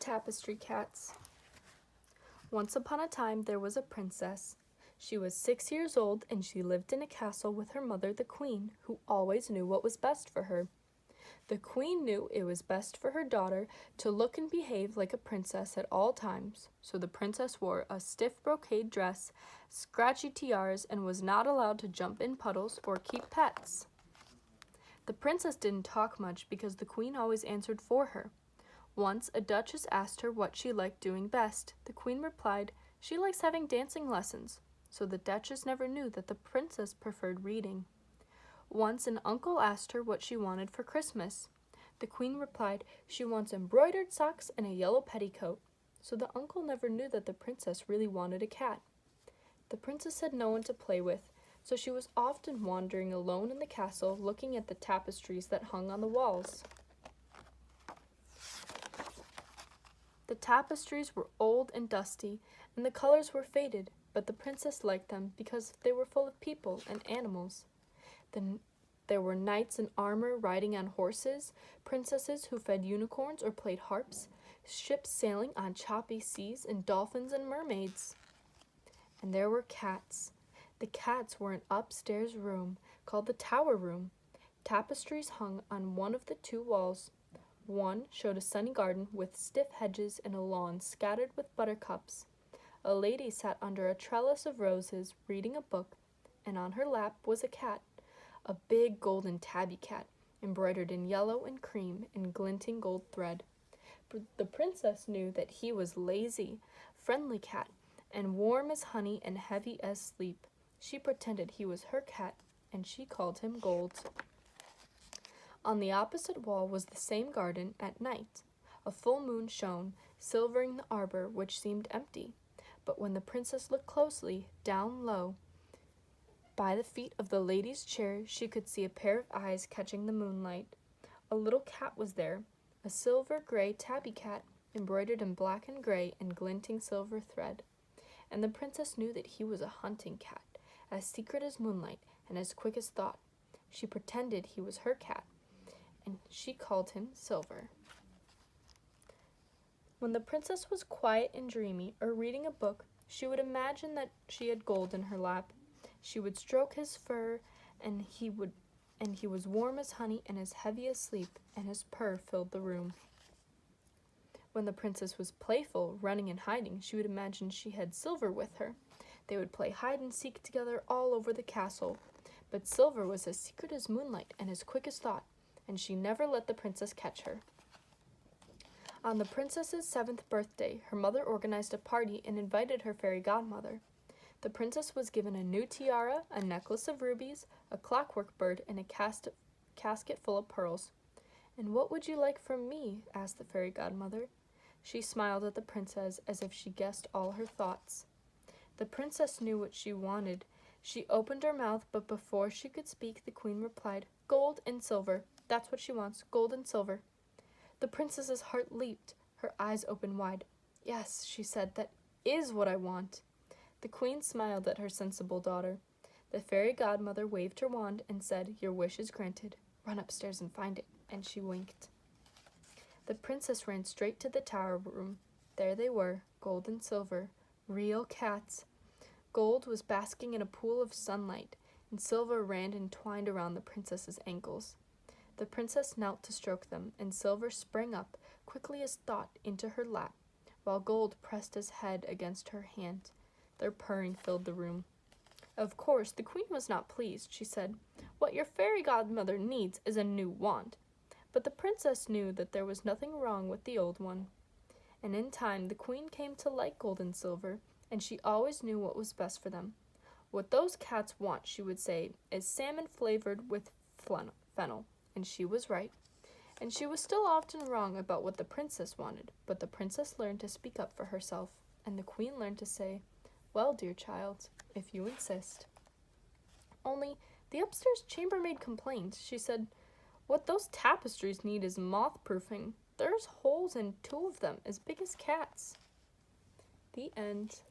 Tapestry Cats. Once upon a time there was a princess. She was 6 years old and she lived in a castle with her mother, the queen, who always knew what was best for her. The queen knew it was best for her daughter to look and behave like a princess at all times, so the princess wore a stiff brocade dress, scratchy tiaras, and was not allowed to jump in puddles or keep pets. The princess didn't talk much because the queen always answered for her. Once a duchess asked her what she liked doing best. The queen replied, "She likes having dancing lessons." So the duchess never knew that the princess preferred reading. Once an uncle asked her what she wanted for Christmas. The queen replied, "She wants embroidered socks and a yellow petticoat." So the uncle never knew that the princess really wanted a cat. The princess had no one to play with, so she was often wandering alone in the castle, looking at the tapestries that hung on the walls. The tapestries were old and dusty, and the colors were faded, but the princess liked them because they were full of people and animals. Then there were knights in armor riding on horses, princesses who fed unicorns or played harps, ships sailing on choppy seas, and dolphins and mermaids. And there were cats. The cats were an upstairs room called the tower room. Tapestries hung on one of the two walls. One showed a sunny garden with stiff hedges and a lawn scattered with buttercups. A lady sat under a trellis of roses reading a book, and on her lap was a cat, a big golden tabby cat, embroidered in yellow and cream and glinting gold thread. The princess knew that he was lazy, friendly cat, and warm as honey and heavy as sleep. She pretended he was her cat, and she called him Gold. On the opposite wall was the same garden at night. A full moon shone, silvering the arbor, which seemed empty. But when the princess looked closely, down low, by the feet of the lady's chair, she could see a pair of eyes catching the moonlight. A little cat was there, a silver-gray tabby cat, embroidered in black and gray and glinting silver thread. And the princess knew that he was a hunting cat, as secret as moonlight and as quick as thought. She pretended he was her cat, and she called him Silver. When the princess was quiet and dreamy or reading a book, she would imagine that she had Gold in her lap. She would stroke his fur, and he was warm as honey and as heavy as sleep, and his purr filled the room. When the princess was playful, running and hiding, she would imagine she had Silver with her. They would play hide and seek together all over the castle. But Silver was as secret as moonlight and as quick as thought, and she never let the princess catch her. On the princess's 7th birthday, her mother organized a party and invited her fairy godmother. The princess was given a new tiara, a necklace of rubies, a clockwork bird, and a casket full of pearls. "And what would you like from me?" asked the fairy godmother. She smiled at the princess as if she guessed all her thoughts. The princess knew what she wanted. She opened her mouth, but before she could speak, the queen replied, "Gold and silver. That's what she wants, gold and silver." The princess's heart leaped. Her eyes opened wide. "Yes," she said, "that is what I want." The queen smiled at her sensible daughter. The fairy godmother waved her wand and said, "Your wish is granted. Run upstairs and find it," and she winked. The princess ran straight to the tower room. There they were, Gold and Silver, real cats. Gold was basking in a pool of sunlight, and Silver ran and twined around the princess's ankles. The princess knelt to stroke them, and Silver sprang up, quickly as thought, into her lap, while Gold pressed his head against her hand. Their purring filled the room. Of course, the queen was not pleased. She said, "What your fairy godmother needs is a new wand." But the princess knew that there was nothing wrong with the old one. And in time, the queen came to like Gold and Silver, and she always knew what was best for them. "What those cats want," she would say, "is salmon flavored with fennel." And she was right. And she was still often wrong about what the princess wanted, but the princess learned to speak up for herself, and the queen learned to say, "Well, dear child, if you insist." Only the upstairs chambermaid complained. She said, "What those tapestries need is moth-proofing. There's holes in 2 of them as big as cats." The end.